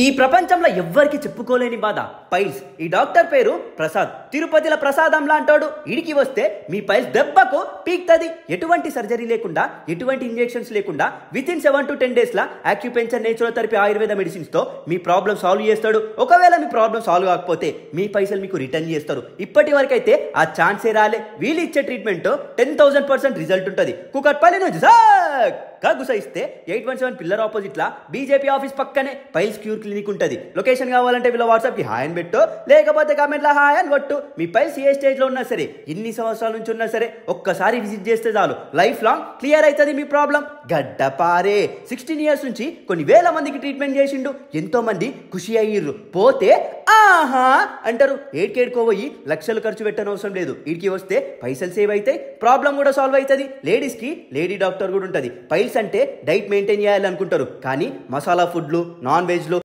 ఈ ప్రపంచంలో ఎవ్వరికి చెప్పుకోలేని బాధ పైల్స్. ఈ డాక్టర్ పేరు ప్రసాద్. తిరుపతిల ప్రసాదంలా అంటాడు. ఇడికి వస్తే మీ పైల్స్ దెబ్బకు పీక్తది. ఎటువంటి సర్జరీ లేకుండా, ఎటువంటి ఇంజెక్షన్స్ లేకుండా విత్ ఇన్ 7 to 10 days లా యాక్యుపెంచర్, నేచురోథెరపీ, ఆయుర్వేద మెడిసిన్స్ తో మీ ప్రాబ్లం సాల్వ్ చేస్తాడు. ఒకవేళ మీ ప్రాబ్లం సాల్వ్ కాకపోతే మీ పైసలు మీకు రిటర్న్ చేస్తారు. ఇప్పటి వరకు అయితే ఆ ఛాన్సే రాలే. వీళ్ళు ఇచ్చే ట్రీట్మెంట్ 10,000% రిజల్ట్ ఉంటుంది. కుకట్పల్లి నుంచి గుసైస్తే 817 పిల్లర్ ఆపోజిట్ లా బీజేపీ ఆఫీస్ పక్కనే పైల్స్ క్యూర్ క్లినిక్ ఉంటుంది. లొకేషన్ కావాలంటే వీళ్ళ వాట్సాప్ కి హాయ్ అని పెట్టు, లేకపోతే కామెంట్ లో హాయ్ అని కొట్టు. మీ పైల్స్ ఏ స్టేజ్ లో ఉన్నా సరే, ఎన్ని సంవత్సరాల నుంచి ఉన్నా సరే, ఒక్కసారి విజిట్ చేస్తే చాలు, లైఫ్ లాంగ్ క్లియర్ అవుతుంది మీ ప్రాబ్లం. గడ్డపారే 16 years నుంచి కొన్ని వేల మందికి ట్రీట్మెంట్ చేసిండు. ఎంతో మంది ఖుషి అయ్యిర్రు. పోతే ఆహా అంటారు. ఏడ్కేడుకోబోయి లక్షలు ఖర్చు పెట్టని అవసరం లేదు. వీడికి వస్తే పైసలు సేవ్ అవుతాయి, ప్రాబ్లం కూడా సాల్వ్ అవుతుంది. లేడీస్ కి లేడీ డాక్టర్ కూడా ఉంటుంది. పైల్స్ అంటే డైట్ మెయింటైన్ చేయాలనుకుంటారు, కానీ మసాలా ఫుడ్లు, నాన్ వెజ్లు